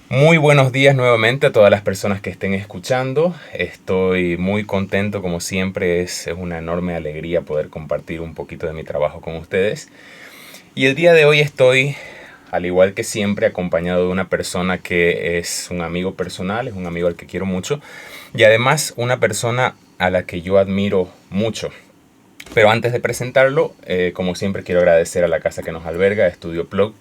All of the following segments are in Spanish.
Muy buenos días nuevamente a todas las personas que estén escuchando. Estoy muy contento, como siempre, es una enorme alegría poder compartir un poquito de mi trabajo con ustedes. Y el día de hoy estoy, al igual que siempre, acompañado de una persona que es un amigo personal, es un amigo al que quiero mucho y además una persona a la que yo admiro mucho. Pero antes de presentarlo, como siempre quiero agradecer a la casa que nos alberga, Estudio Plug.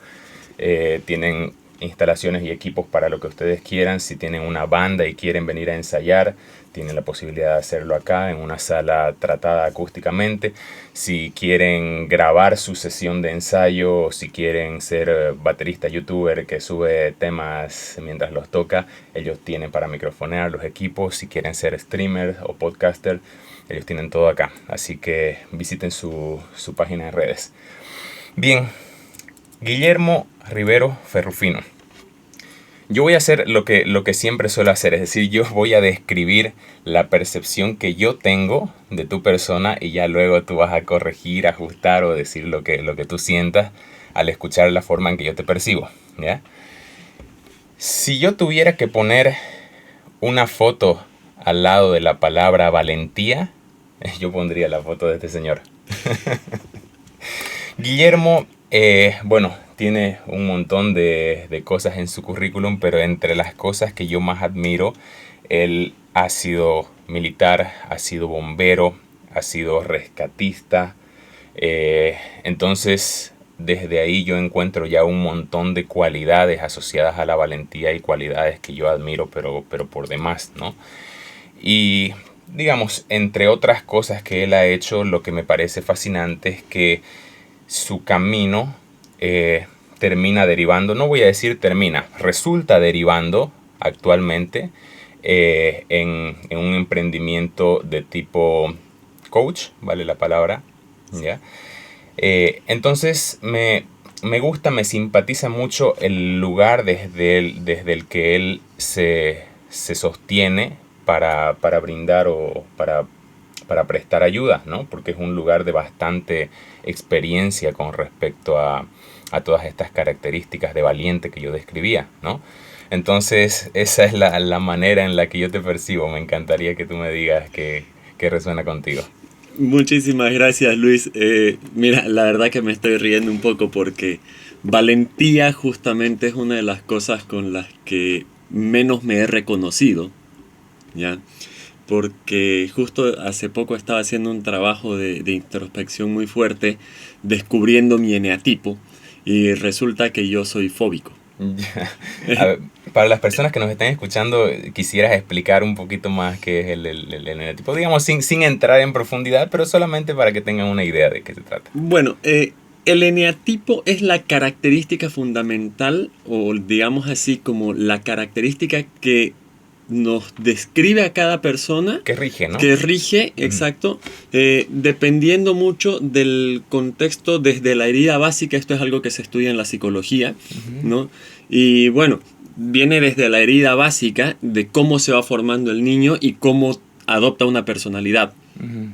Tienen instalaciones y equipos para lo que ustedes quieran. Si tienen una banda y quieren venir a ensayar, tienen la posibilidad de hacerlo acá en una sala tratada acústicamente. Si quieren grabar su sesión de ensayo, si quieren ser baterista youtuber que sube temas mientras los toca, ellos tienen para microfonear los equipos. Si quieren ser streamer o podcaster, ellos tienen todo acá. Así que visiten su página de redes. Bien, Guillermo Rivero Ferrufino. Yo voy a hacer lo que siempre suelo hacer, es decir, yo voy a describir la percepción que yo tengo de tu persona y ya luego tú vas a corregir, ajustar o decir lo que tú sientas al escuchar la forma en que yo te percibo, ¿ya? Si yo tuviera que poner una foto al lado de la palabra valentía, yo pondría la foto de este señor. Guillermo, bueno, tiene un montón de cosas en su currículum, pero entre las cosas que yo más admiro, él ha sido militar, ha sido bombero, ha sido rescatista. Entonces, desde ahí yo encuentro ya un montón de cualidades asociadas a la valentía y cualidades que yo admiro, pero por demás, ¿no? Y digamos, entre otras cosas que él ha hecho, lo que me parece fascinante es que su camino termina derivando, no voy a decir termina, resulta derivando actualmente en un emprendimiento de tipo coach, vale la palabra, ¿ya? Entonces me gusta, me simpatiza mucho el lugar desde el que él se sostiene para brindar o para prestar ayuda, ¿no? Porque es un lugar de bastante experiencia con respecto a todas estas características de valiente que yo describía, ¿no? Entonces, esa es la manera en la que yo te percibo. Me encantaría que tú me digas que resuena contigo. Muchísimas gracias, Luis. Mira, la verdad que me estoy riendo un poco porque valentía justamente es una de las cosas con las que menos me he reconocido, ¿ya? Porque justo hace poco estaba haciendo un trabajo de introspección muy fuerte, descubriendo mi eneatipo, y resulta que yo soy fóbico. Ya. A ver, para las personas que nos están escuchando, quisieras explicar un poquito más qué es el eneatipo, digamos, sin entrar en profundidad, pero solamente para que tengan una idea de qué se trata. Bueno, el eneatipo es la característica fundamental, o digamos así, como la característica que nos describe a cada persona, Que rige, ¿no? que rige, Ujú. exacto, dependiendo mucho del contexto desde la herida básica. Esto es algo que se estudia en la psicología, Ujú. ¿no? Y bueno, viene desde la herida básica de cómo se va formando el niño y cómo adopta una personalidad. Ujú.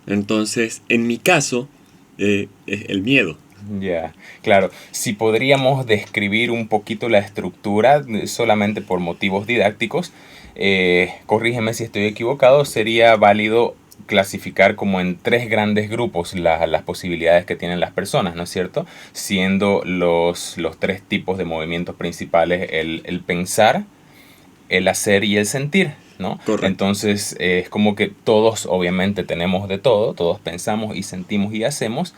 Entonces, en mi caso, es el miedo. Ya, claro. Si podríamos describir un poquito la estructura, solamente por motivos didácticos, corrígeme si estoy equivocado, sería válido clasificar como en tres grandes grupos las posibilidades que tienen las personas, ¿no es cierto? Siendo los tres tipos de movimientos principales el pensar, el hacer y el sentir, ¿no? Correcto. Entonces es como que todos obviamente tenemos de todo, todos pensamos y sentimos y hacemos,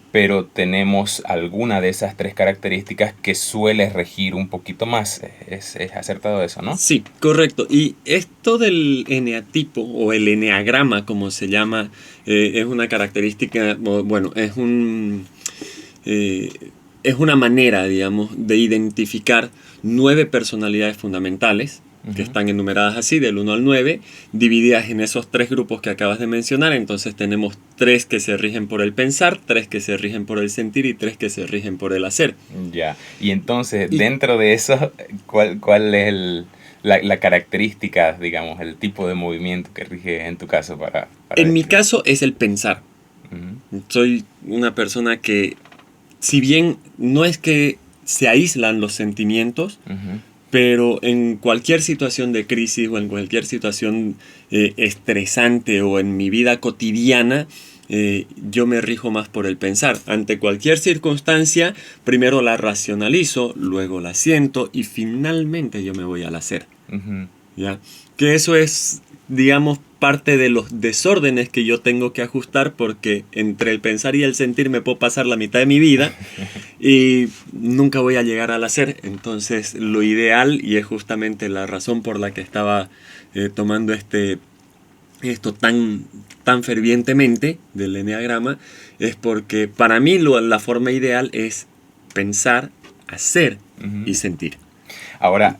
pero tenemos alguna de esas tres características que suele regir un poquito más. Es acertado eso, ¿no? Sí, correcto. Y esto del eneatipo o el eneagrama, como se llama, es una característica, bueno, eh, es una manera, digamos, de identificar 9 personalidades fundamentales que Ujú. están enumeradas así, del 1 al 9, divididas en esos 3 grupos que acabas de mencionar. Entonces tenemos 3 que se rigen por el pensar, 3 que se rigen por el sentir y 3 que se rigen por el hacer. Ya. Y entonces, Y dentro de eso, ¿cuál es la característica, digamos, el tipo de movimiento que rige en tu caso para en mi describir? caso es el pensar. Ujú. Soy una persona que, si bien no es que se aíslan los sentimientos, Ujú. Pero en cualquier situación de crisis o en cualquier situación estresante o en mi vida cotidiana, yo me rijo más por el pensar. Ante cualquier circunstancia, primero la racionalizo, luego la siento y finalmente yo me voy al hacer. Ujú. ¿Ya? Que eso es, digamos, parte de los desórdenes que yo tengo que ajustar, porque entre el pensar y el sentir me puedo pasar la mitad de mi vida y nunca voy a llegar al hacer. Entonces lo ideal, y es justamente la razón por la que estaba tomando esto tan fervientemente del eneagrama, es porque para mí la forma ideal es pensar, hacer Ujú. y sentir. Ahora,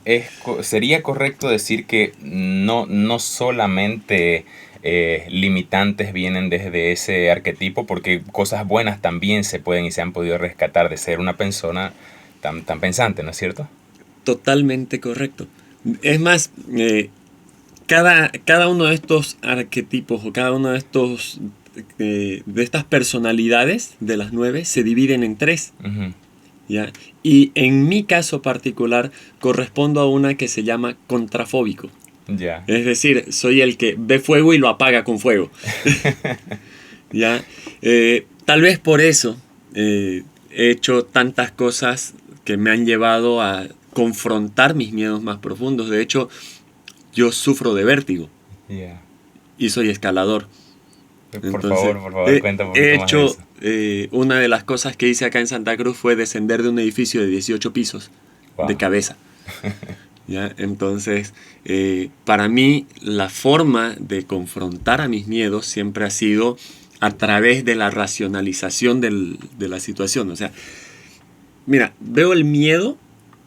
sería correcto decir que no solamente limitantes vienen desde ese arquetipo, porque cosas buenas también se pueden y se han podido rescatar de ser una persona tan pensante, ¿no es cierto? Totalmente correcto. Es más, cada uno de estos arquetipos o cada uno de estas personalidades de las 9 se dividen en 3. Ujú. ¿Ya? Y en mi caso particular correspondo a una que se llama contrafóbico. Ya. Es decir, soy el que ve fuego y lo apaga con fuego. ¿Ya? Tal vez por eso he hecho tantas cosas que me han llevado a confrontar mis miedos más profundos. De hecho, yo sufro de vértigo Ya. y soy escalador. Por Entonces, favor, cuenta un he poquito más de hecho, eso. una de las cosas que hice acá en Santa Cruz fue descender de un edificio de 18 pisos de Wow. cabeza. ¿Ya? Entonces, para mí la forma de confrontar a mis miedos siempre ha sido a través de la racionalización de la situación. O sea, mira, veo el miedo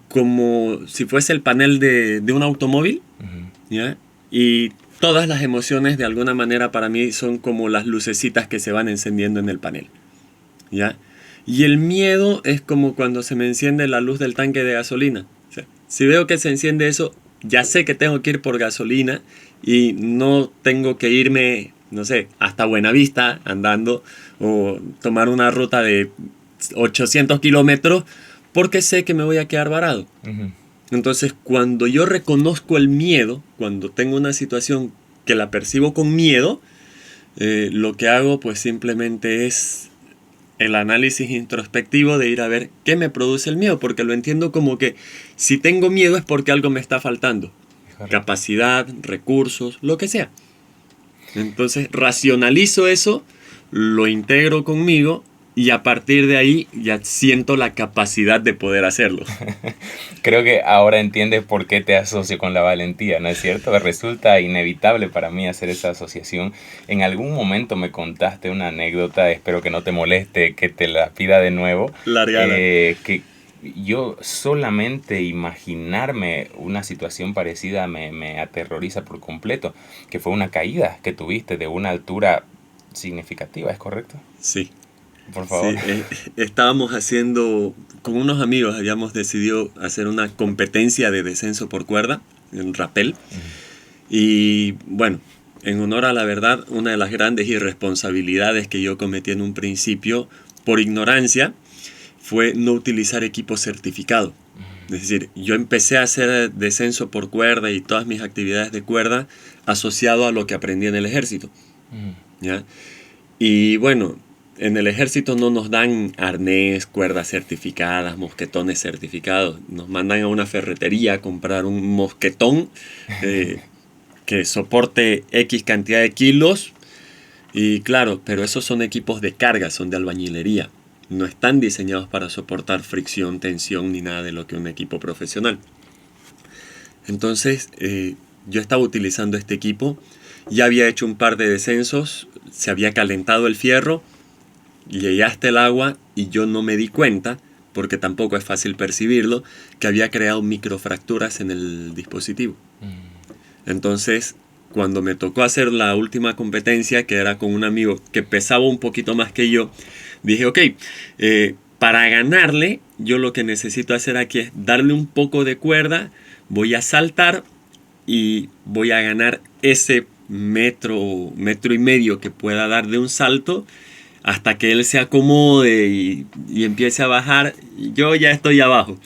como si fuese el panel de un automóvil, Ujú. ¿ya? Y todas las emociones de alguna manera para mí son como las lucecitas que se van encendiendo en el panel, ¿ya? Y el miedo es como cuando se me enciende la luz del tanque de gasolina. O sea, si veo que se enciende eso, ya sé que tengo que ir por gasolina y no tengo que irme, no sé, hasta Buenavista andando o tomar una ruta de 800 kilómetros porque sé que me voy a quedar varado. Ujú. Entonces, cuando yo reconozco el miedo, cuando tengo una situación que la percibo con miedo, lo que hago pues simplemente es el análisis introspectivo de ir a ver qué me produce el miedo, porque lo entiendo como que si tengo miedo es porque algo me está faltando. Correcto. Capacidad, recursos, lo que sea. Entonces racionalizo eso, lo integro conmigo y a partir de ahí ya siento la capacidad de poder hacerlo. Creo que ahora entiendes por qué te asocio con la valentía, ¿no es cierto? Resulta inevitable para mí hacer esa asociación. En algún momento me contaste una anécdota, espero que no te moleste, que te la pida de nuevo, Largada. que yo solamente imaginarme una situación parecida me aterroriza por completo, que fue una caída que tuviste de una altura significativa, ¿es correcto? Sí. Por favor. Sí, estábamos haciendo, con unos amigos habíamos decidido hacer una competencia de descenso por cuerda, en rappel, y bueno, en honor a la verdad, una de las grandes irresponsabilidades que yo cometí en un principio, por ignorancia, fue no utilizar equipo certificado. Es decir, yo empecé a hacer descenso por cuerda y todas mis actividades de cuerda asociado a lo que aprendí en el ejército, Ujú. ¿ya? Y bueno, en el ejército no nos dan arnés, cuerdas certificadas, mosquetones certificados. Nos mandan a una ferretería a comprar un mosquetón que soporte X cantidad de kilos. Y claro, pero esos son equipos de carga, son de albañilería. No están diseñados para soportar fricción, tensión ni nada de lo que un equipo profesional. Entonces, yo estaba utilizando este equipo. Ya había hecho un par de descensos, se había calentado el fierro, llegué hasta el agua y yo no me di cuenta, porque tampoco es fácil percibirlo, que había creado microfracturas en el dispositivo. Entonces, cuando me tocó hacer la última competencia, que era con un amigo que pesaba un poquito más que yo, dije, ok, para ganarle, yo lo que necesito hacer aquí es darle un poco de cuerda, voy a saltar y voy a ganar ese metro, metro y medio que pueda dar de un salto hasta que él se acomode y empiece a bajar. Yo ya estoy abajo.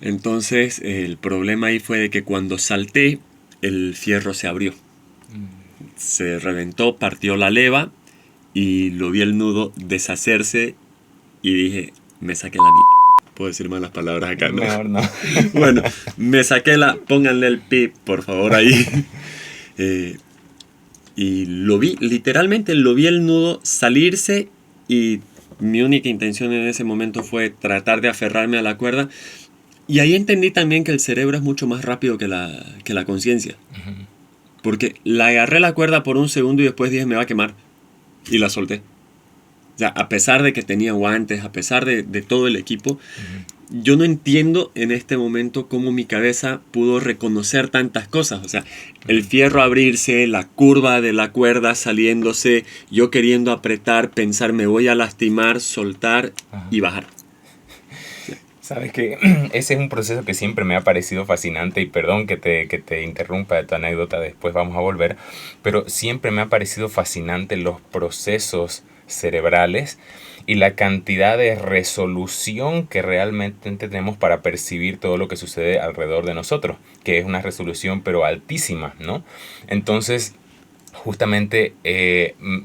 Entonces el problema ahí fue de que cuando salté, el fierro se abrió. Se reventó, partió la leva y lo vi el nudo deshacerse y dije, me saqué la mierda. Puedo decir malas palabras acá, ¿no? Mejor no. Bueno, me saqué la... Pónganle el pip, por favor, ahí. Y lo vi, literalmente lo vi el nudo salirse y mi única intención en ese momento fue tratar de aferrarme a la cuerda. Y ahí entendí también que el cerebro es mucho más rápido que la conciencia. Porque la agarré la cuerda por un segundo y después dije, me va a quemar. Y la solté. O sea, a pesar de que tenía guantes, a pesar de todo el equipo, yo no entiendo en este momento cómo mi cabeza pudo reconocer tantas cosas. O sea, el fierro abrirse, la curva de la cuerda saliéndose, yo queriendo apretar, pensar, me voy a lastimar, soltar y bajar. Sabes que ese es un proceso que siempre me ha parecido fascinante y perdón que te interrumpa de tu anécdota, después vamos a volver, pero siempre me ha parecido fascinante los procesos cerebrales y la cantidad de resolución que realmente tenemos para percibir todo lo que sucede alrededor de nosotros, que es una resolución pero altísima, ¿no? Entonces, justamente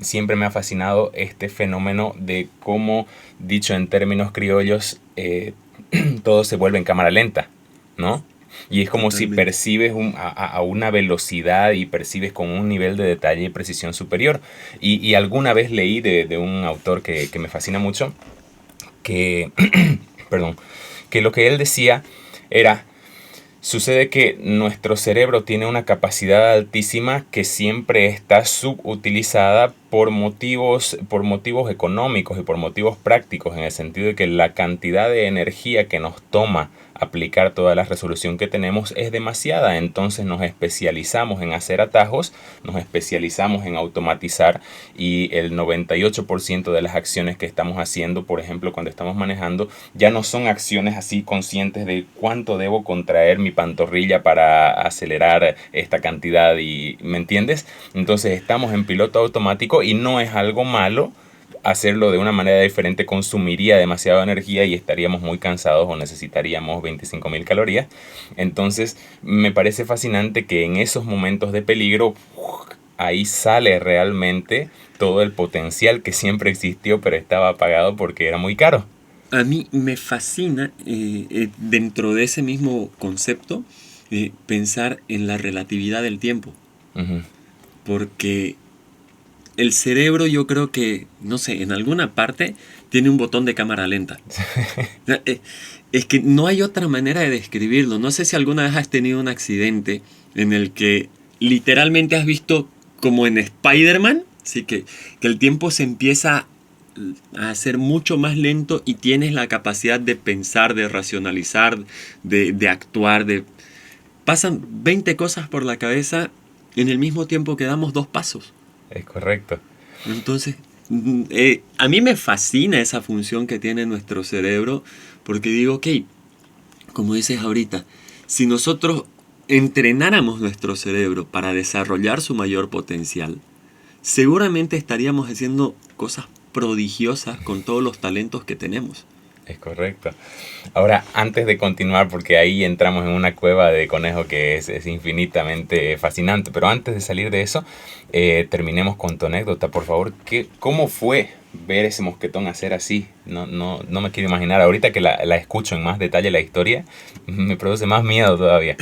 siempre me ha fascinado este fenómeno de cómo, dicho en términos criollos, todo se vuelve en cámara lenta, ¿no? Y es como si percibes a una velocidad y percibes con un nivel de detalle y precisión superior. Y alguna vez leí de un autor que me fascina mucho, que, perdón, que lo que él decía era, sucede que nuestro cerebro tiene una capacidad altísima que siempre está subutilizada por motivos económicos y por motivos prácticos, en el sentido de que la cantidad de energía que nos toma aplicar toda la resolución que tenemos es demasiada. Entonces nos especializamos en hacer atajos, nos especializamos en automatizar y el 98% de las acciones que estamos haciendo, por ejemplo, cuando estamos manejando, ya no son acciones así conscientes de cuánto debo contraer mi pantorrilla para acelerar esta cantidad y, ¿me entiendes? Entonces estamos en piloto automático y no es algo malo. Hacerlo de una manera diferente consumiría demasiada energía y estaríamos muy cansados o necesitaríamos 25.000 calorías. Entonces me parece fascinante que en esos momentos de peligro ahí sale realmente todo el potencial que siempre existió pero estaba apagado porque era muy caro. A mí me fascina dentro de ese mismo concepto pensar en la relatividad del tiempo. Porque el cerebro, yo creo que, no sé, en alguna parte tiene un botón de cámara lenta. Es que no hay otra manera de describirlo. No sé si alguna vez has tenido un accidente en el que literalmente has visto como en Spider-Man, así que el tiempo se empieza a hacer mucho más lento y tienes la capacidad de pensar, de racionalizar, de actuar. Pasan 20 cosas por la cabeza en el mismo tiempo que damos 2 pasos. Es correcto. Entonces, a mí me fascina esa función que tiene nuestro cerebro, porque digo, ok, como dices ahorita, si nosotros entrenáramos nuestro cerebro para desarrollar su mayor potencial, seguramente estaríamos haciendo cosas prodigiosas con todos los talentos que tenemos. Es correcto. Ahora, antes de continuar, porque ahí entramos en una cueva de conejo que es infinitamente fascinante, pero antes de salir de eso, terminemos con tu anécdota, por favor. ¿Cómo fue ver ese mosquetón hacer así? No me quiero imaginar. Ahorita que la escucho en más detalle la historia, me produce más miedo todavía.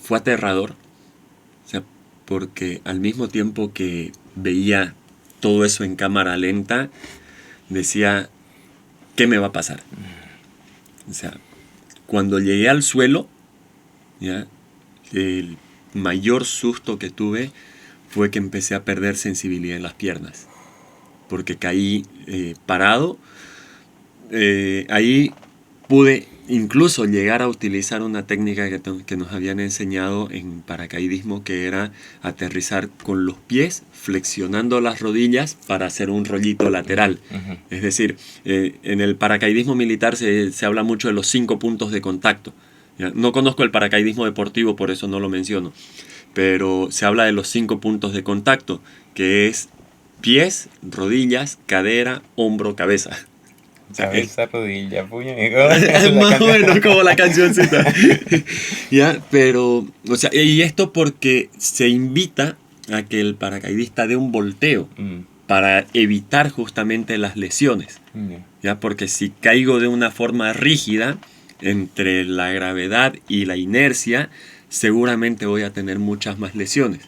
Fue aterrador, o sea, porque al mismo tiempo que veía todo eso en cámara lenta, decía, ¿qué me va a pasar? O sea, cuando llegué al suelo, ¿ya? El mayor susto que tuve fue que empecé a perder sensibilidad en las piernas. Porque caí parado. Ahí pude incluso llegar a utilizar una técnica que nos habían enseñado en paracaidismo, que era aterrizar con los pies, flexionando las rodillas para hacer un rollito lateral. Es decir, en el paracaidismo militar se habla mucho de los 5 puntos de contacto. ¿Ya? No conozco el paracaidismo deportivo, por eso no lo menciono, pero se habla de los 5 puntos de contacto, que es pies, rodillas, cadera, hombro, cabeza. O sea, Cabeza, rodilla, puño y más o menos como la cancioncita. Ya, pero, o sea, y esto porque se invita a que el paracaidista dé un volteo para evitar justamente las lesiones. Ya, porque si caigo de una forma rígida entre la gravedad y la inercia, seguramente voy a tener muchas más lesiones.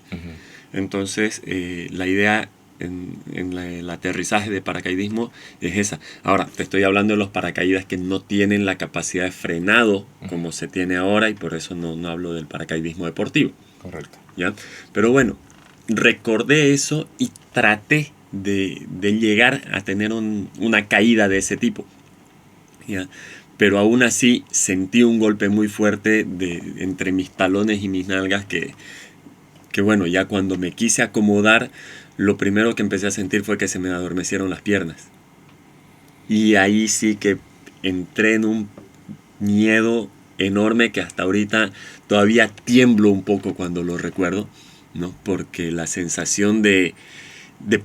Entonces, la idea en el aterrizaje de paracaidismo es esa. Ahora, te estoy hablando de los paracaídas que no tienen la capacidad de frenado como se tiene ahora, y por eso no hablo del paracaidismo deportivo. Correcto. ¿Ya? Pero bueno, recordé eso y traté de llegar a tener una caída de ese tipo. ¿Ya? Pero aún así sentí un golpe muy fuerte entre mis talones y mis nalgas que bueno, ya cuando me quise acomodar, lo primero que empecé a sentir fue que se me adormecieron las piernas. Y ahí sí que entré en un miedo enorme que hasta ahorita todavía tiemblo un poco cuando lo recuerdo, ¿no? Porque la sensación de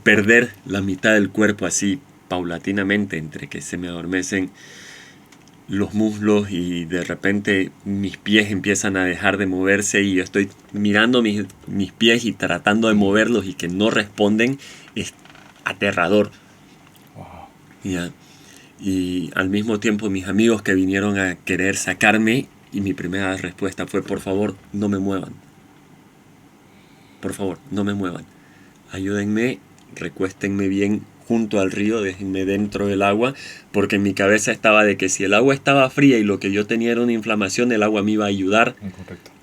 perder la mitad del cuerpo así paulatinamente, entre que se me adormecen los muslos y de repente mis pies empiezan a dejar de moverse y yo estoy mirando mis pies y tratando de moverlos y que no responden, es aterrador. Wow. ¿Ya? Y al mismo tiempo mis amigos que vinieron a querer sacarme, y mi primera respuesta fue: por favor, no me muevan. Por favor, no me muevan. Ayúdenme, recuéstenme bien junto al río, déjenme dentro del agua, porque en mi cabeza estaba de que si el agua estaba fría y lo que yo tenía era una inflamación, el agua me iba a ayudar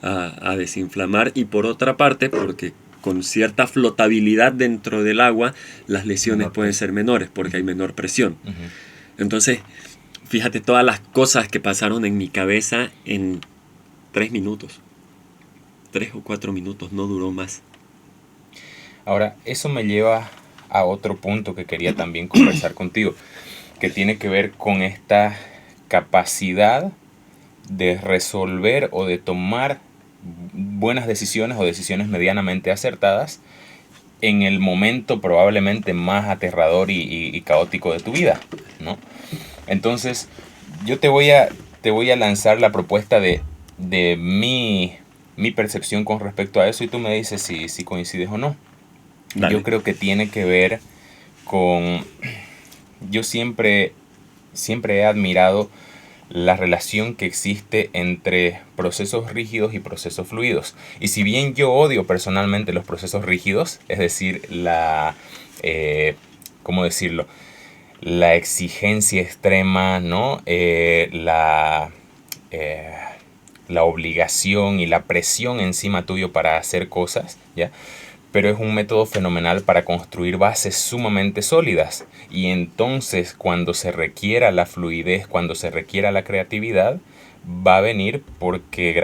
a desinflamar. Y por otra parte, porque con cierta flotabilidad dentro del agua, las lesiones pueden ser menores, porque hay menor presión. Entonces, fíjate todas las cosas que pasaron en mi cabeza en 3 minutos. 3 o 4 minutos, no duró más. Ahora, eso me lleva a otro punto que quería también conversar contigo, que tiene que ver con esta capacidad de resolver o de tomar buenas decisiones o decisiones medianamente acertadas en el momento probablemente más aterrador y caótico de tu vida, ¿no? Entonces, yo te voy a lanzar la propuesta de mi percepción con respecto a eso, y tú me dices si coincides o no. Dale. Yo creo que tiene que ver con... Yo siempre he admirado la relación que existe entre procesos rígidos y procesos fluidos. Y si bien yo odio personalmente los procesos rígidos, es decir, ¿cómo decirlo? La exigencia extrema, ¿no? La obligación y la presión encima tuyo para hacer cosas, ¿ya? Pero es un método fenomenal para construir bases sumamente sólidas. Y entonces, cuando se requiera la fluidez, cuando se requiera la creatividad, va a venir porque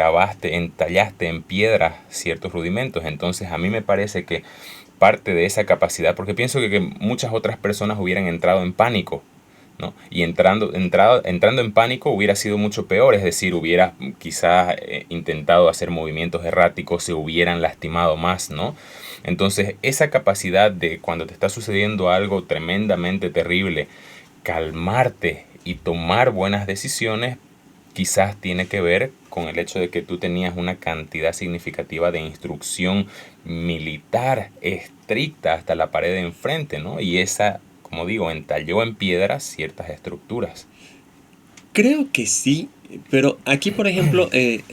entallaste en piedra ciertos rudimentos. Entonces, a mí me parece que parte de esa capacidad, porque pienso que muchas otras personas hubieran entrado en pánico, ¿no? Y entrando en pánico hubiera sido mucho peor, es decir, hubiera quizás intentado hacer movimientos erráticos, se hubieran lastimado más, ¿no? Entonces, esa capacidad de cuando te está sucediendo algo tremendamente terrible, calmarte y tomar buenas decisiones, quizás tiene que ver con el hecho de que tú tenías una cantidad significativa de instrucción militar estricta hasta la pared de enfrente, ¿no? Y esa, como digo, entalló en piedra ciertas estructuras. Creo que sí, pero aquí, por ejemplo,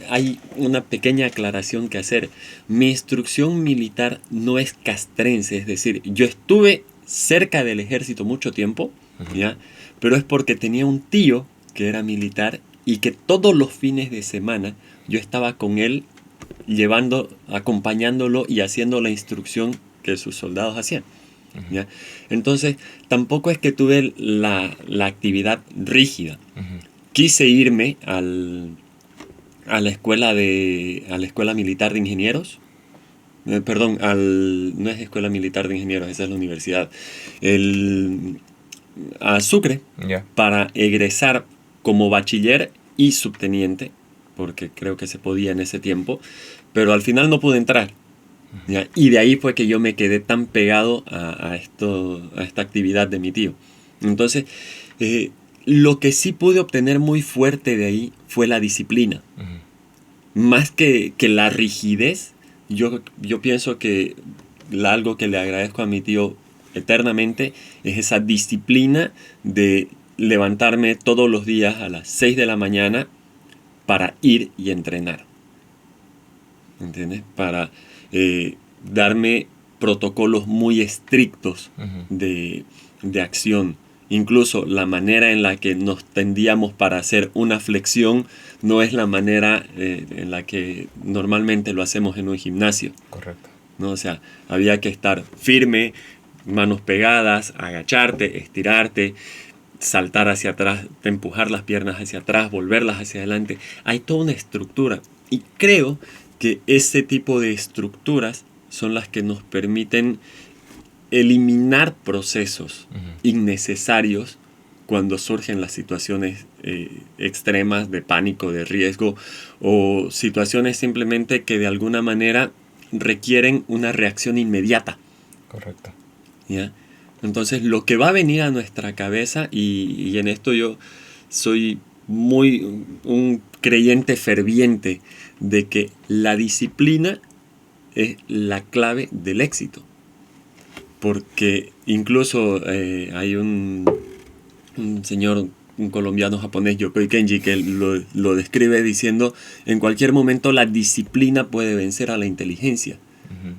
hay una pequeña aclaración que hacer. Mi instrucción militar no es castrense, es decir, yo estuve cerca del ejército mucho tiempo, ¿ya? Pero es porque tenía un tío que era militar y que todos los fines de semana yo estaba con él acompañándolo y haciendo la instrucción que sus soldados hacían. ¿Ya? Entonces, tampoco es que tuve la actividad rígida. Quise irme a la escuela militar de ingenieros. Perdón, no es escuela militar de ingenieros, esa es la universidad. A Sucre, para egresar como bachiller y subteniente, porque creo que se podía en ese tiempo, pero al final no pude entrar. ¿Ya? Y de ahí fue que yo me quedé tan pegado a esta actividad de mi tío. Entonces, lo que sí pude obtener muy fuerte de ahí fue la disciplina. Más que la rigidez, yo pienso que algo que le agradezco a mi tío eternamente es esa disciplina de levantarme todos los días a las 6 de la mañana para ir y entrenar. ¿Entiendes? Para darme protocolos muy estrictos de acción. Incluso la manera en la que nos tendíamos para hacer una flexión no es la manera en la que normalmente lo hacemos en un gimnasio. Correcto. ¿No? O sea, había que estar firme, manos pegadas, agacharte, estirarte, saltar hacia atrás, empujar las piernas hacia atrás, volverlas hacia adelante. Hay toda una estructura. Y creo que ese tipo de estructuras son las que nos permiten eliminar procesos innecesarios cuando surgen las situaciones extremas de pánico, de riesgo, o situaciones simplemente que de alguna manera requieren una reacción inmediata. Correcto. ¿Ya? Entonces, lo que va a venir a nuestra cabeza, y en esto yo soy un creyente ferviente de que la disciplina es la clave del éxito. Porque incluso hay un señor, un colombiano japonés, Yokoi Kenji, que lo describe diciendo: en cualquier momento la disciplina puede vencer a la inteligencia.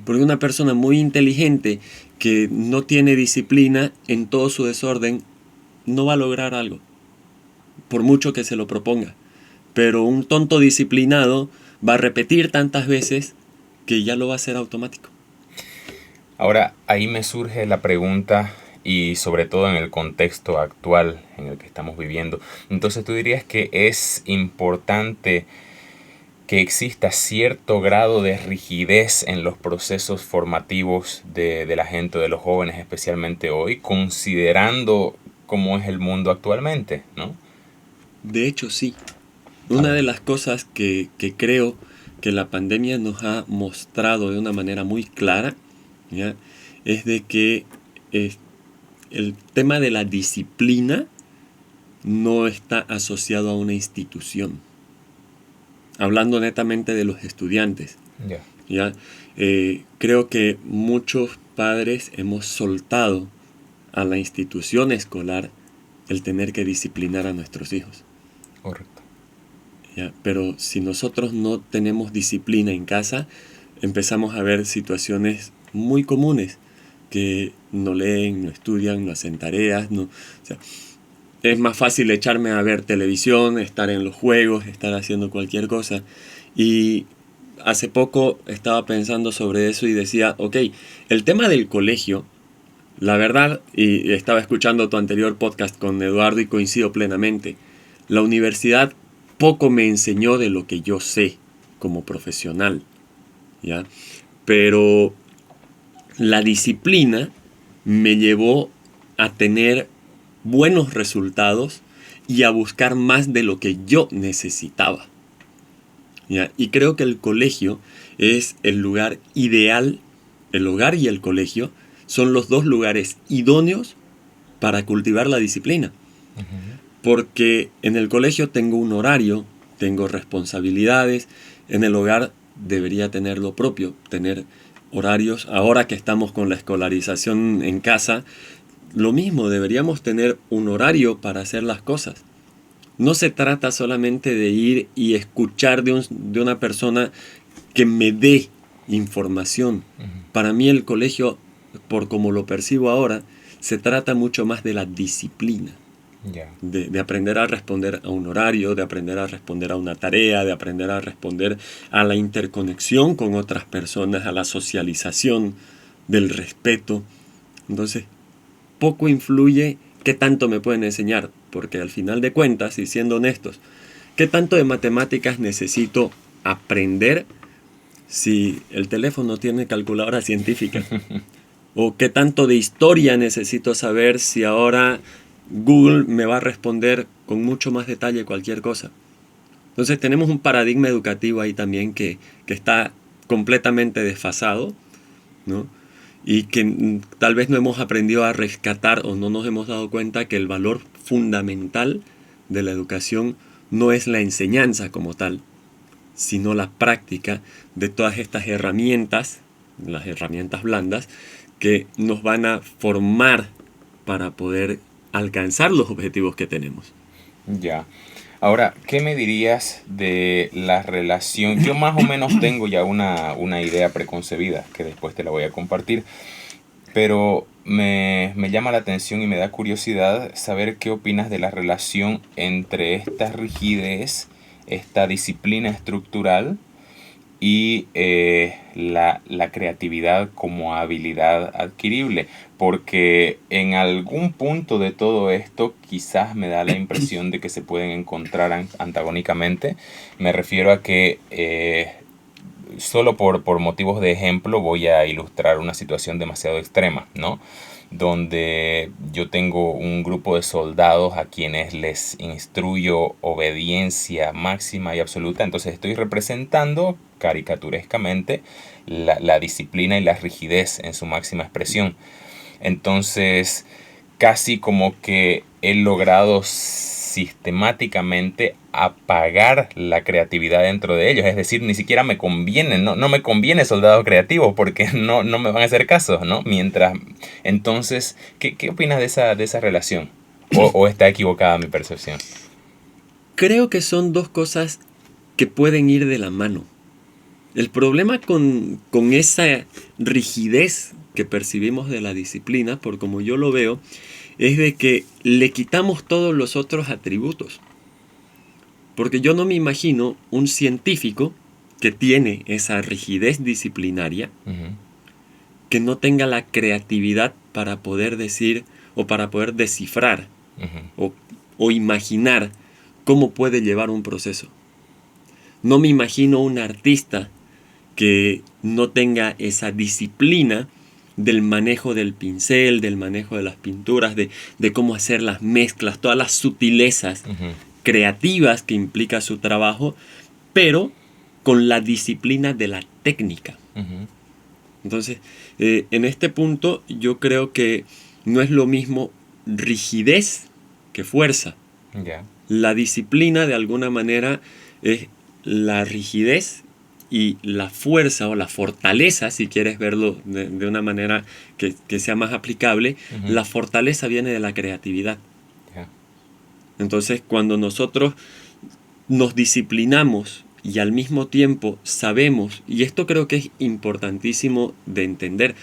Porque una persona muy inteligente que no tiene disciplina en todo su desorden no va a lograr algo, por mucho que se lo proponga. Pero un tonto disciplinado va a repetir tantas veces que ya lo va a hacer automático. Ahora, ahí me surge la pregunta, y sobre todo en el contexto actual en el que estamos viviendo. Entonces, ¿tú dirías que es importante que exista cierto grado de rigidez en los procesos formativos de la gente, de los jóvenes, especialmente hoy, considerando cómo es el mundo actualmente, ¿no? De hecho, sí. Una de las cosas que creo que la pandemia nos ha mostrado de una manera muy clara, ¿ya?, es de que el tema de la disciplina no está asociado a una institución. Hablando netamente de los estudiantes, ¿ya? Creo que muchos padres hemos soltado a la institución escolar el tener que disciplinar a nuestros hijos. Correcto. ¿Ya? Pero si nosotros no tenemos disciplina en casa, empezamos a ver situaciones muy comunes, que no leen, no estudian, no hacen tareas, o sea, es más fácil echarme a ver televisión, estar en los juegos, estar haciendo cualquier cosa. Y hace poco estaba pensando sobre eso y decía, ok, el tema del colegio, la verdad, y estaba escuchando tu anterior podcast con Eduardo y coincido plenamente, la universidad poco me enseñó de lo que yo sé como profesional, ¿ya? Pero la disciplina me llevó a tener buenos resultados y a buscar más de lo que yo necesitaba, ¿ya? Y creo que el colegio es el lugar ideal. El hogar y el colegio son los dos lugares idóneos para cultivar la disciplina. Porque en el colegio tengo un horario, tengo responsabilidades. En el hogar debería tener lo propio, tener horarios. Ahora que estamos con la escolarización en casa, lo mismo, deberíamos tener un horario para hacer las cosas. No se trata solamente de ir y escuchar de una persona que me dé información. Para mí el colegio, por como lo percibo ahora, se trata mucho más de la disciplina. De aprender a responder a un horario, de aprender a responder a una tarea, de aprender a responder a la interconexión con otras personas, a la socialización, del respeto. Entonces, poco influye qué tanto me pueden enseñar, porque al final de cuentas, y siendo honestos, ¿qué tanto de matemáticas necesito aprender si el teléfono tiene calculadora científica? ¿O qué tanto de historia necesito saber si ahora Google me va a responder con mucho más detalle cualquier cosa? Entonces tenemos un paradigma educativo ahí también que está completamente desfasado, ¿no? y que tal vez no hemos aprendido a rescatar o no nos hemos dado cuenta que el valor fundamental de la educación no es la enseñanza como tal, sino la práctica de todas estas herramientas, las herramientas blandas, que nos van a formar para poder alcanzar los objetivos que tenemos. Ya. Ahora, ¿qué me dirías de la relación? Yo más o menos tengo ya una idea preconcebida, que después te la voy a compartir, pero me llama la atención y me da curiosidad saber qué opinas de la relación entre esta rigidez, esta disciplina estructural y la creatividad como habilidad adquirible, porque en algún punto de todo esto quizás me da la impresión de que se pueden encontrar antagónicamente. Me refiero a que solo por motivos de ejemplo voy a ilustrar una situación demasiado extrema, ¿no? Donde yo tengo un grupo de soldados a quienes les instruyo obediencia máxima y absoluta, entonces estoy representando caricaturescamente la disciplina y la rigidez en su máxima expresión. Entonces, casi como que he logrado sistemáticamente apagar la creatividad dentro de ellos. Es decir, ni siquiera me conviene, no me conviene soldados creativos porque no me van a hacer caso, ¿no? Mientras, entonces, ¿qué opinas de esa relación? ¿O está equivocada mi percepción? Creo que son dos cosas que pueden ir de la mano. El problema con esa rigidez que percibimos de la disciplina, por como yo lo veo, es de que le quitamos todos los otros atributos. Porque yo no me imagino un científico que tiene esa rigidez disciplinaria, que no tenga la creatividad para poder decir o para poder descifrar o imaginar cómo puede llevar un proceso. No me imagino un artista que no tenga esa disciplina del manejo del pincel, del manejo de las pinturas, de cómo hacer las mezclas, todas las sutilezas creativas que implica su trabajo, pero con la disciplina de la técnica. Entonces, en este punto yo creo que no es lo mismo rigidez que fuerza. La disciplina de alguna manera es la rigidez y la fuerza o la fortaleza, si quieres verlo de una manera que sea más aplicable, la fortaleza viene de la creatividad. Entonces, cuando nosotros nos disciplinamos y al mismo tiempo sabemos, y esto creo que es importantísimo de entender,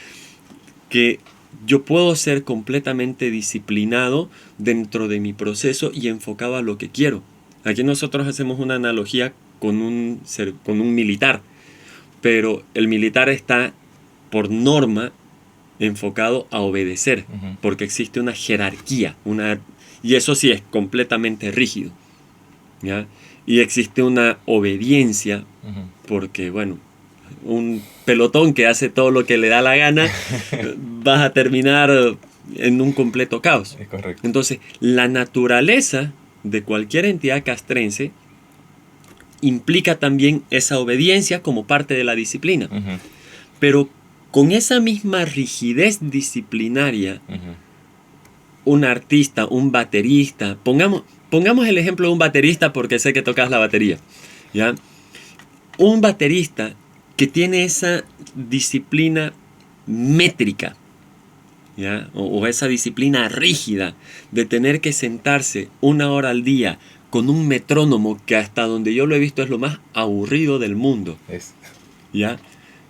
que yo puedo ser completamente disciplinado dentro de mi proceso y enfocado a lo que quiero. Aquí nosotros hacemos una analogía con un militar, pero el militar está por norma enfocado a obedecer, porque existe una jerarquía, y eso sí es completamente rígido, ¿ya? Y existe una obediencia, porque bueno, un pelotón que hace todo lo que le da la gana, vas a terminar en un completo caos. Es correcto. Entonces, la naturaleza de cualquier entidad castrense implica también esa obediencia como parte de la disciplina. Pero con esa misma rigidez disciplinaria, un artista, un baterista, pongamos el ejemplo de un baterista porque sé que tocas la batería, ¿ya? Un baterista que tiene esa disciplina métrica, ¿ya? O esa disciplina rígida de tener que sentarse 1 hora al día con un metrónomo que hasta donde yo lo he visto es lo más aburrido del mundo, ¿ya?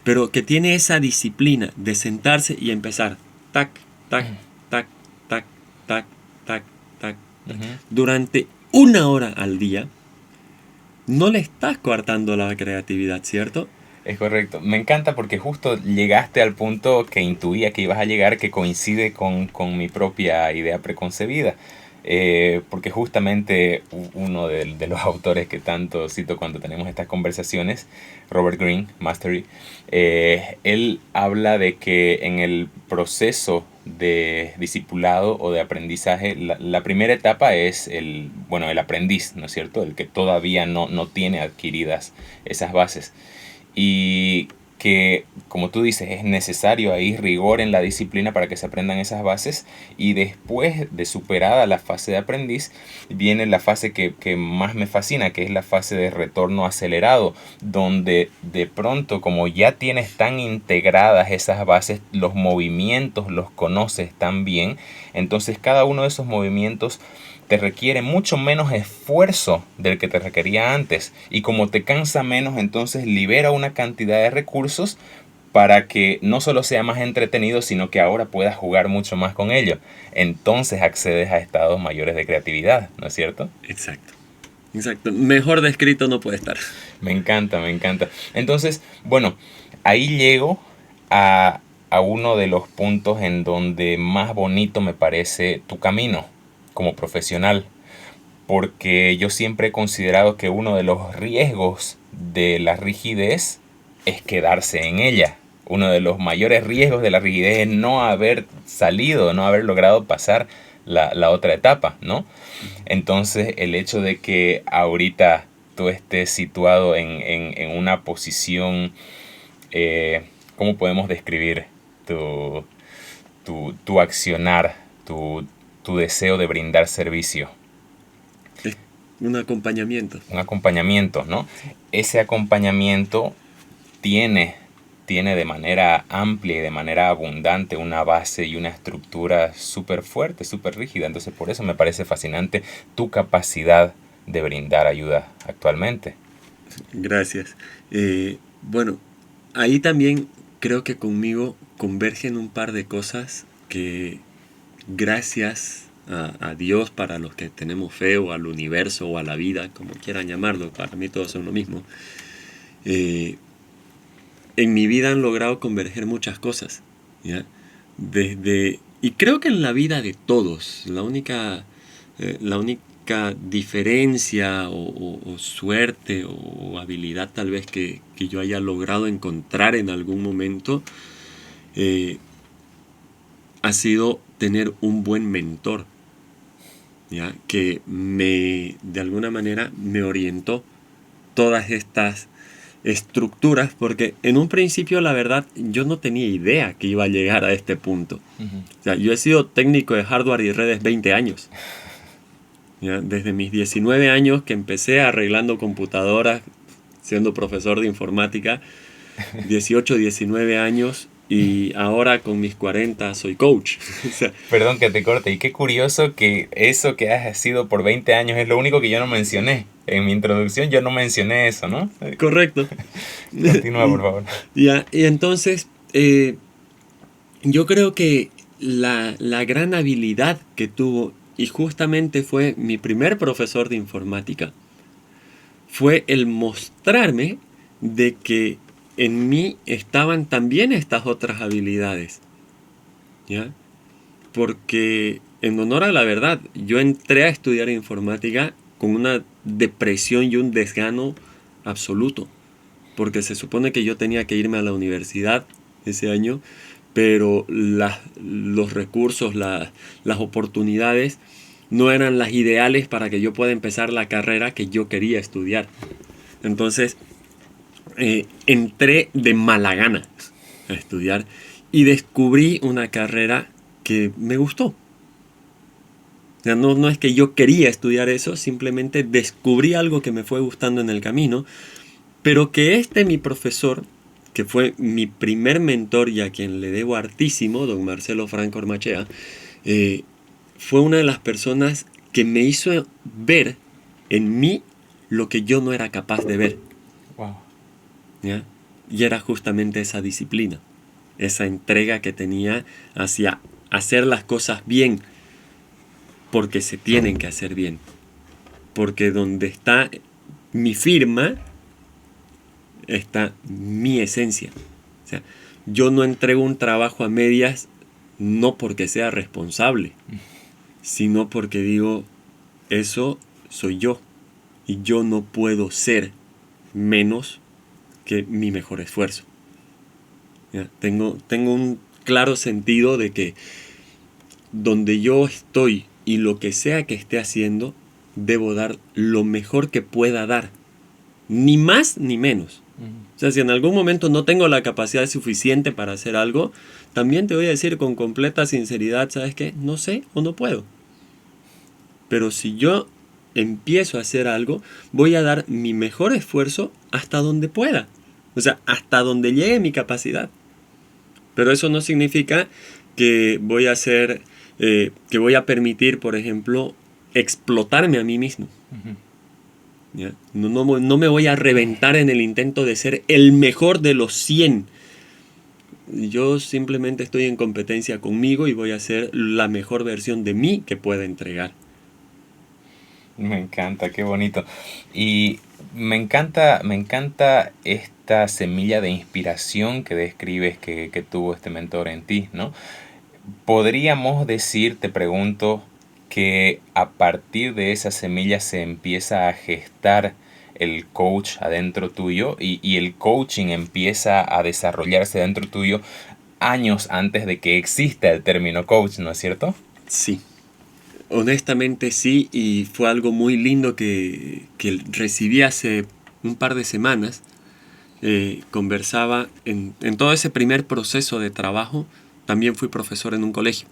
Pero que tiene esa disciplina de sentarse y empezar tac, tac, tac, tac, tac, tac, tac, durante 1 hora al día, no le estás coartando la creatividad, ¿cierto? Es correcto. Me encanta porque justo llegaste al punto que intuía que ibas a llegar, que coincide con mi propia idea preconcebida. Porque justamente uno de los autores que tanto cito cuando tenemos estas conversaciones, Robert Greene, Mastery, él habla de que en el proceso de discipulado o de aprendizaje, la primera etapa es el aprendiz, ¿no es cierto? El que todavía no tiene adquiridas esas bases. Y que, como tú dices, es necesario ahí rigor en la disciplina para que se aprendan esas bases, y después de superada la fase de aprendiz viene la fase que más me fascina, que es la fase de retorno acelerado, donde de pronto, como ya tienes tan integradas esas bases, los movimientos los conoces tan bien, entonces cada uno de esos movimientos te requiere mucho menos esfuerzo del que te requería antes, y como te cansa menos, entonces libera una cantidad de recursos para que no solo sea más entretenido, sino que ahora puedas jugar mucho más con ello. Entonces accedes a estados mayores de creatividad, ¿no es cierto? Exacto. Exacto. Mejor descrito no puede estar. Me encanta, me encanta. Entonces, bueno, ahí llego a uno de los puntos en donde más bonito me parece tu camino como profesional, porque yo siempre he considerado que uno de los riesgos de la rigidez es quedarse en ella. Uno de los mayores riesgos de la rigidez es no haber salido, no haber logrado pasar la otra etapa, ¿no? Entonces, el hecho de que ahorita tú estés situado en una posición, ¿cómo podemos describir tu, tu accionar, tu deseo de brindar servicio? Es un acompañamiento. Un acompañamiento, ¿no? Ese acompañamiento tiene, tiene de manera amplia y de manera abundante una base y una estructura súper fuerte, súper rígida. Entonces, por eso me parece fascinante tu capacidad de brindar ayuda actualmente. Gracias. Bueno, ahí también creo que conmigo convergen un par de cosas que gracias a Dios, para los que tenemos fe, o al universo, o a la vida, como quieran llamarlo, para mí todos son lo mismo, en mi vida han logrado converger muchas cosas, ¿ya? Y creo que en la vida de todos, la única diferencia o suerte o habilidad tal vez que yo haya logrado encontrar en algún momento, ha sido tener un buen mentor, ¿ya? Que de alguna manera me orientó todas estas estructuras, porque en un principio, la verdad, yo no tenía idea que iba a llegar a este punto. O sea, yo he sido técnico de hardware y redes 20 años. ¿Ya? Desde mis 19 años, que empecé arreglando computadoras, siendo profesor de informática, 18, 19 años, y ahora con mis 40 soy coach. O sea, Perdón que te corte, y qué curioso que eso que has sido por 20 años es lo único que yo no mencioné. En mi introducción yo no mencioné eso, ¿no? correcto. Continúa, por favor. Ya, y entonces, yo creo que la gran habilidad que tuvo, y justamente fue mi primer profesor de informática, fue el mostrarme de que en mí estaban también estas otras habilidades, ¿ya? Porque, en honor a la verdad, yo entré a estudiar informática con una depresión y un desgano absoluto, porque se supone que yo tenía que irme a la universidad ese año, pero los recursos, las oportunidades no eran las ideales para que yo pueda empezar la carrera que yo quería estudiar. Entonces, entré de mala gana a estudiar y descubrí una carrera que me gustó. O sea, no es que yo quería estudiar eso, simplemente descubrí algo que me fue gustando en el camino, pero que mi profesor, que fue mi primer mentor y a quien le debo hartísimo, don Marcelo Franco Ormachea, fue una de las personas que me hizo ver en mí lo que yo no era capaz de ver. Wow. ¿Ya? Y era justamente esa disciplina, esa entrega que tenía hacia hacer las cosas bien, porque se tienen que hacer bien. Porque donde está mi firma, está mi esencia. O sea, yo no entrego un trabajo a medias no porque sea responsable, sino porque digo, eso soy yo, y yo no puedo ser menos que mi mejor esfuerzo. ¿Ya? Tengo un claro sentido de que donde yo estoy y lo que sea que esté haciendo, debo dar lo mejor que pueda dar, ni más ni menos. O sea, si en algún momento no tengo la capacidad suficiente para hacer algo, también te voy a decir con completa sinceridad, ¿sabes qué? No sé o no puedo. Pero si yo empiezo a hacer algo, voy a dar mi mejor esfuerzo hasta donde pueda. O sea, hasta donde llegue mi capacidad. Pero eso no significa que voy a hacer, que voy a permitir, por ejemplo, explotarme a mí mismo. ¿Ya? No me voy a reventar en el intento de ser el mejor de los 100. Yo simplemente estoy en competencia conmigo y voy a ser la mejor versión de mí que pueda entregar. Me encanta, qué bonito. Y me encanta esta semilla de inspiración que describes que tuvo este mentor en ti, ¿no? Podríamos decir, te pregunto, que a partir de esa semilla se empieza a gestar el coach adentro tuyo y el coaching empieza a desarrollarse dentro tuyo años antes de que exista el término coach, ¿no es cierto? Sí, honestamente sí, y fue algo muy lindo que recibí hace un par de semanas. Conversaba en todo ese primer proceso de trabajo. También fui profesor en un colegio,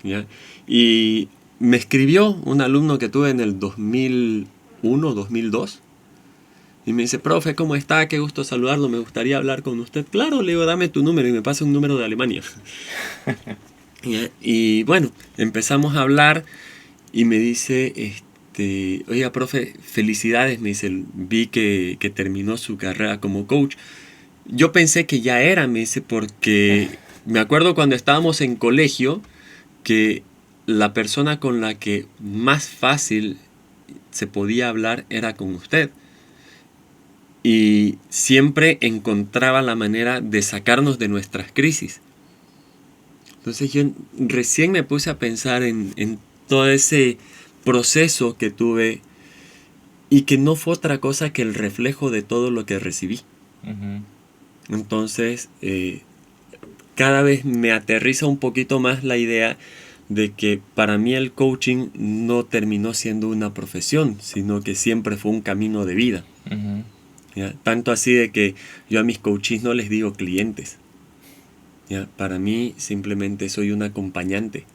¿ya? Y me escribió un alumno que tuve en el 2001, 2002. Y me dice, profe, ¿cómo está? Qué gusto saludarlo, me gustaría hablar con usted. Claro, le digo, dame tu número, y me pasa un número de Alemania. ¿Ya? Y bueno, empezamos a hablar y me dice, oiga, profe, felicidades, me dice, vi que terminó su carrera como coach. Yo pensé que ya era, me dice, porque me acuerdo cuando estábamos en colegio que la persona con la que más fácil se podía hablar era con usted. Y siempre encontraba la manera de sacarnos de nuestras crisis. Entonces yo recién me puse a pensar en todo ese proceso que tuve y que no fue otra cosa que el reflejo de todo lo que recibí. Entonces, cada vez me aterriza un poquito más la idea de que para mí el coaching no terminó siendo una profesión, sino que siempre fue un camino de vida. ¿Ya? Tanto así de que yo a mis coaches no les digo clientes. ¿Ya? Para mí simplemente soy un acompañante.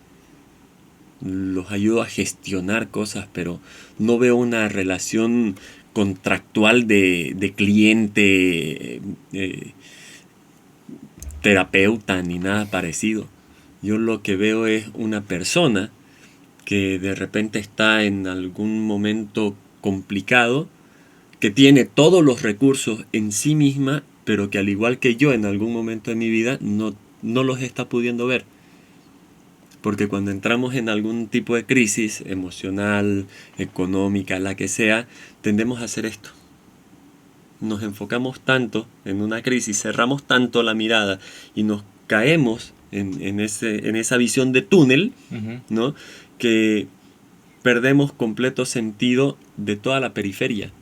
Los ayudo a gestionar cosas, pero no veo una relación contractual de cliente, terapeuta, ni nada parecido. Yo lo que veo es una persona que de repente está en algún momento complicado, que tiene todos los recursos en sí misma, pero que al igual que yo en algún momento de mi vida no los está pudiendo ver. Porque cuando entramos en algún tipo de crisis emocional, económica, la que sea, tendemos a hacer esto. Nos enfocamos tanto en una crisis, cerramos tanto la mirada y nos caemos en esa visión de túnel, ¿no? Que perdemos completo sentido de toda la periferia.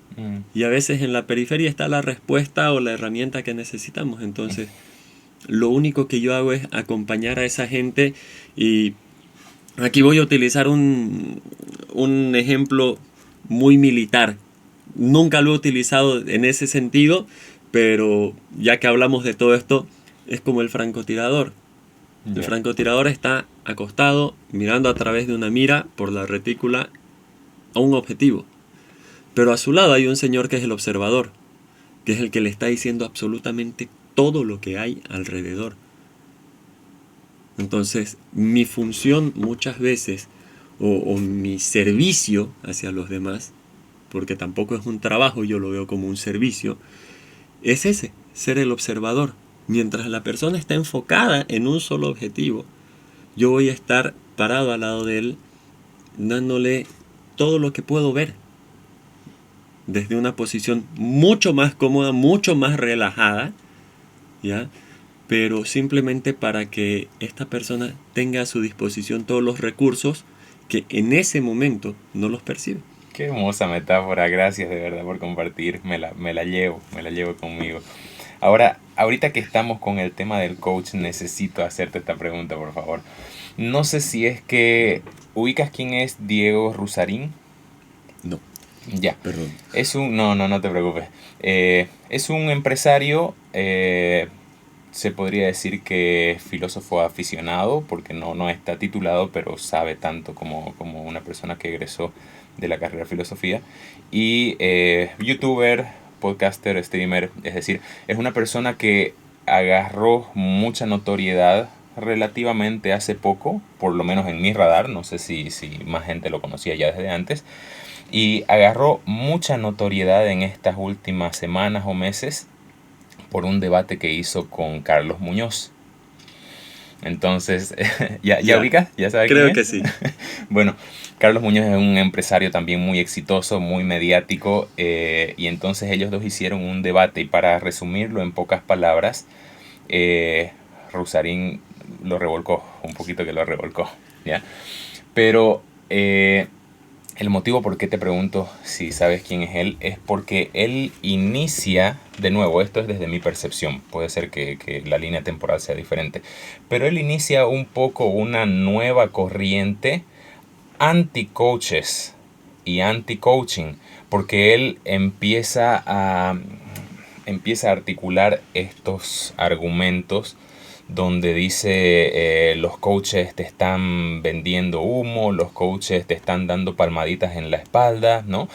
Y a veces en la periferia está la respuesta o la herramienta que necesitamos. Entonces, lo único que yo hago es acompañar a esa gente, y aquí voy a utilizar un ejemplo muy militar. Nunca lo he utilizado en ese sentido, pero ya que hablamos de todo esto, es como el francotirador. El francotirador está acostado mirando a través de una mira por la retícula a un objetivo. Pero a su lado hay un señor que es el observador, que es el que le está diciendo absolutamente todo lo que hay alrededor. Entonces, mi función muchas veces, o mi servicio hacia los demás, porque tampoco es un trabajo, yo lo veo como un servicio, es ese, ser el observador. Mientras la persona está enfocada en un solo objetivo, yo voy a estar parado al lado de él, dándole todo lo que puedo ver, desde una posición mucho más cómoda, mucho más relajada, ¿ya? Pero simplemente para que esta persona tenga a su disposición todos los recursos que en ese momento no los percibe. Qué hermosa metáfora, gracias de verdad por compartir, me la llevo conmigo. Ahora, ahorita que estamos con el tema del coach, necesito hacerte esta pregunta, por favor. No sé si es que ubicas quién es Diego Rusarín. No. Ya. Perdón. No te preocupes. Es un empresario, se podría decir que filósofo aficionado, porque no está titulado, pero sabe tanto como una persona que egresó de la carrera de filosofía. Y youtuber, podcaster, streamer, es decir, es una persona que agarró mucha notoriedad relativamente hace poco, por lo menos en mi radar, no sé si más gente lo conocía ya desde antes, y agarró mucha notoriedad en estas últimas semanas o meses por un debate que hizo con Carlos Muñoz. Entonces, ¿ya Ya, ubicas? ¿Ya sabes quién creo que es? sí. Bueno, Carlos Muñoz es un empresario también muy exitoso, muy mediático, y entonces ellos dos hicieron un debate y para resumirlo en pocas palabras, Rusarín lo revolcó, un poquito que lo revolcó, ¿ya? Pero el motivo por qué te pregunto si sabes quién es él es porque él inicia, de nuevo, esto es desde mi percepción, puede ser que la línea temporal sea diferente, pero él inicia un poco una nueva corriente anti-coaches y anti-coaching, porque él empieza a articular estos argumentos donde dice los coaches te están vendiendo humo, los coaches te están dando palmaditas en la espalda, ¿no?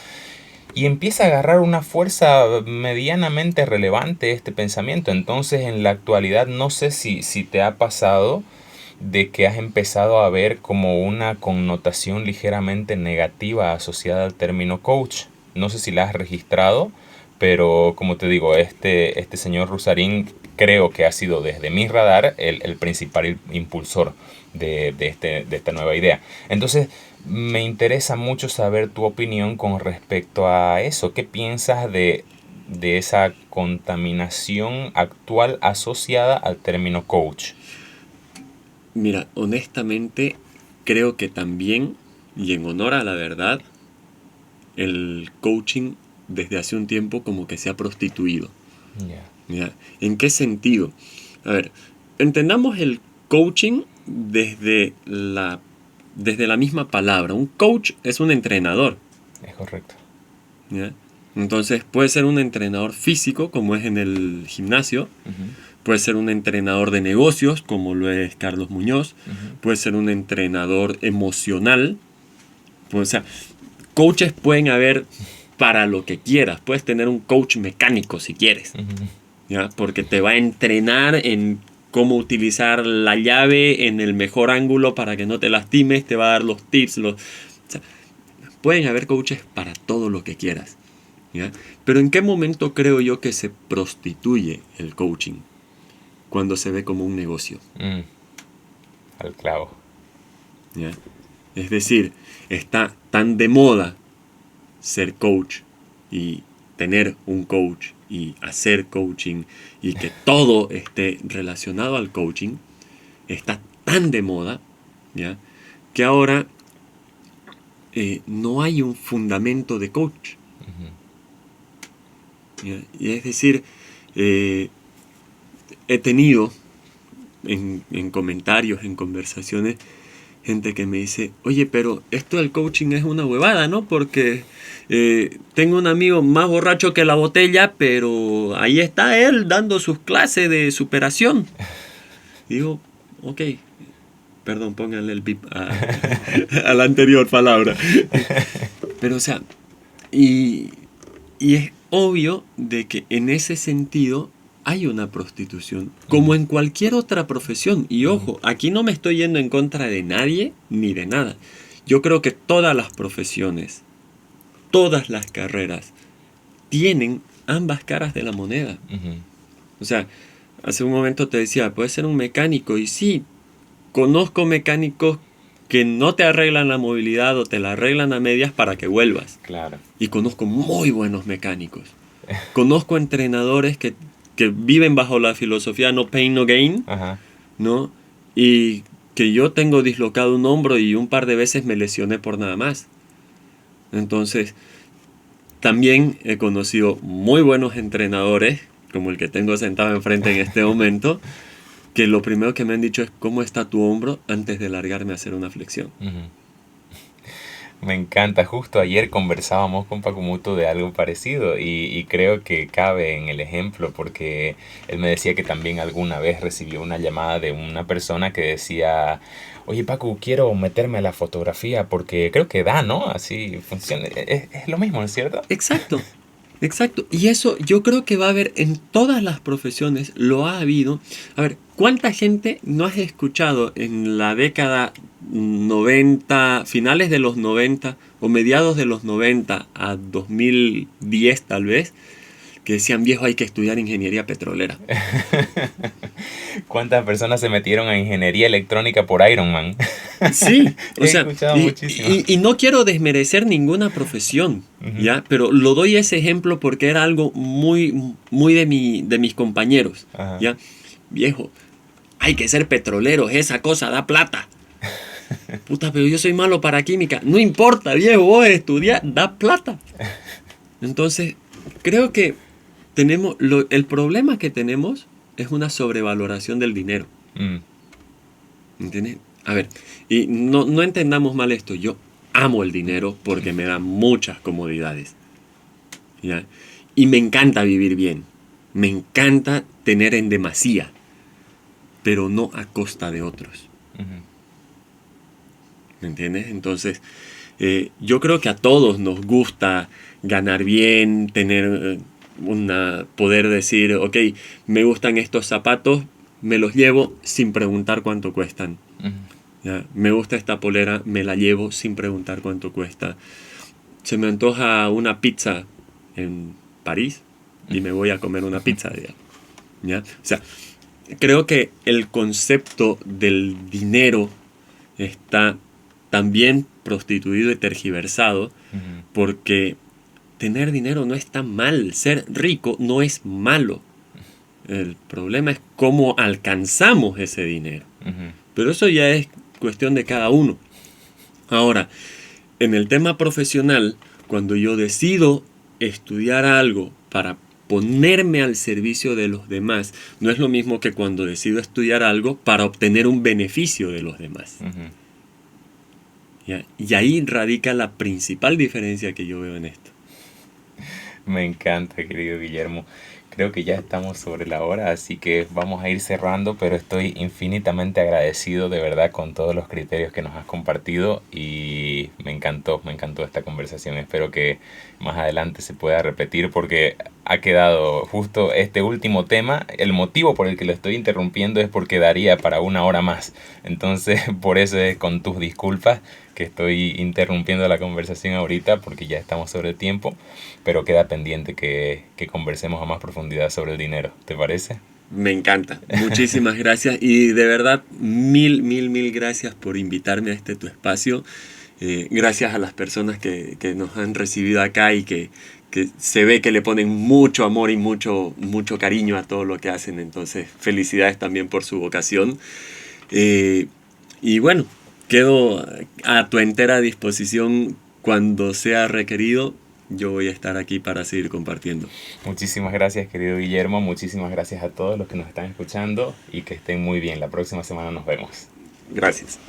Y empieza a agarrar una fuerza medianamente relevante este pensamiento. Entonces en la actualidad no sé si te ha pasado de que has empezado a ver como una connotación ligeramente negativa asociada al término coach. No sé si la has registrado, pero como te digo, este señor Rusarín creo que ha sido desde mi radar el principal impulsor de esta nueva idea. Entonces, me interesa mucho saber tu opinión con respecto a eso. ¿Qué piensas de esa contaminación actual asociada al término coach? Mira, honestamente, creo que también, y en honor a la verdad, el coaching desde hace un tiempo como que se ha prostituido. Ya. ¿Ya? ¿En qué sentido? A ver, entendamos el coaching desde la misma palabra. Un coach es un entrenador. Es correcto. ¿Ya? Entonces puede ser un entrenador físico, como es en el gimnasio. Ujú, Puede ser un entrenador de negocios, como lo es Carlos Muñoz. ujú. Puede ser un entrenador emocional. Pues, o sea, coaches pueden haber para lo que quieras. Puedes tener un coach mecánico si quieres. Ujú. ¿Ya? Porque te va a entrenar en cómo utilizar la llave en el mejor ángulo para que no te lastimes. Te va a dar los tips. O sea, pueden haber coaches para todo lo que quieras. ¿Ya? Pero ¿en qué momento creo yo que se prostituye el coaching? Cuando se ve como un negocio. Mm, al clavo. ¿Ya? Es decir, está tan de moda ser coach y tener un coach y hacer coaching y que todo esté relacionado al coaching, está tan de moda, ¿ya? Que ahora no hay un fundamento de coach. ¿Ya? Y es decir, he tenido en comentarios, en conversaciones, gente que me dice, oye, pero esto del coaching es una huevada, ¿no? Porque tengo un amigo más borracho que la botella, pero ahí está él dando sus clases de superación. Digo, ok, perdón, pónganle el bip a la anterior palabra. Pero o sea, y es obvio de que en ese sentido hay una prostitución, como en cualquier otra profesión. Y ojo, aquí no me estoy yendo en contra de nadie ni de nada. Yo creo que todas las profesiones, todas las carreras, tienen ambas caras de la moneda. Ujú. O sea, hace un momento te decía, puedes ser un mecánico. Y sí, conozco mecánicos que no te arreglan la movilidad o te la arreglan a medias para que vuelvas. Claro. Y conozco muy buenos mecánicos. Conozco entrenadores que viven bajo la filosofía no pain, no gain, Ajá. ¿no? Y que yo tengo dislocado un hombro y un par de veces me lesioné por nada más. Entonces, también he conocido muy buenos entrenadores, como el que tengo sentado enfrente en este momento, que lo primero que me han dicho es cómo está tu hombro antes de largarme a hacer una flexión. Ujú. Me encanta. Justo ayer conversábamos con Paco de algo parecido y creo que cabe en el ejemplo porque él me decía que también alguna vez recibió una llamada de una persona que decía, oye Paco, quiero meterme a la fotografía porque creo que da, ¿no? Así funciona. Es lo mismo, ¿no es cierto? Exacto, exacto. Y eso yo creo que va a haber en todas las profesiones, lo ha habido. A ver, ¿cuánta gente no has escuchado en la década 90, finales de los 90 o mediados de los 90 a 2010 tal vez, que decían, viejo, hay que estudiar ingeniería petrolera? ¿Cuántas personas se metieron a ingeniería electrónica por Iron Man? Sí, o He sea, escuchado muchísimo. y no quiero desmerecer ninguna profesión, Ujú. ¿ya? Pero lo doy ese ejemplo porque era algo muy de mis compañeros, Ajá. ¿ya? Viejo, hay que ser petroleros, esa cosa da plata. Puta, pero yo soy malo para química. No importa, viejo, vos estudiar, da plata. Entonces, creo que el problema que tenemos es una sobrevaloración del dinero. Mm, ¿Entiendes? A ver, y no entendamos mal esto. Yo amo el dinero porque me da muchas comodidades. ¿Ya? Y me encanta vivir bien. Me encanta tener en demasía, pero no a costa de otros. ujú. ¿Me entiendes? Entonces, yo creo que a todos nos gusta ganar bien, tener poder decir, ok, me gustan estos zapatos, me los llevo sin preguntar cuánto cuestan. Ujú. ¿Ya? Me gusta esta polera, me la llevo sin preguntar cuánto cuesta. Se me antoja una pizza en París y me voy a comer una pizza, digamos. ¿Ya? O sea, creo que el concepto del dinero está también prostituido y tergiversado Ujú. porque tener dinero no está mal, ser rico no es malo. El problema es cómo alcanzamos ese dinero. Ujú. Pero eso ya es cuestión de cada uno. Ahora, en el tema profesional, cuando yo decido estudiar algo para ponerme al servicio de los demás, no es lo mismo que cuando decido estudiar algo para obtener un beneficio de los demás. Ujú. ¿Ya? Y ahí radica la principal diferencia que yo veo en esto. Me encanta, querido Guillermo. Creo que ya estamos sobre la hora, así que vamos a ir cerrando, pero estoy infinitamente agradecido de verdad con todos los criterios que nos has compartido y me encantó esta conversación. Espero que más adelante se pueda repetir porque ha quedado justo este último tema. El motivo por el que lo estoy interrumpiendo es porque daría para una hora más. Entonces, por eso es con tus disculpas que estoy interrumpiendo la conversación ahorita porque ya estamos sobre el tiempo, pero queda pendiente que conversemos a más profundidad sobre el dinero. ¿Te parece? Me encanta. Muchísimas gracias y de verdad mil gracias por invitarme a este tu espacio. Gracias a las personas que nos han recibido acá y que se ve que le ponen mucho amor y mucho cariño a todo lo que hacen. Entonces, felicidades también por su vocación. Y bueno, quedo a tu entera disposición cuando sea requerido. Yo voy a estar aquí para seguir compartiendo. Muchísimas gracias, querido Guillermo. Muchísimas gracias a todos los que nos están escuchando y que estén muy bien. La próxima semana nos vemos. Gracias.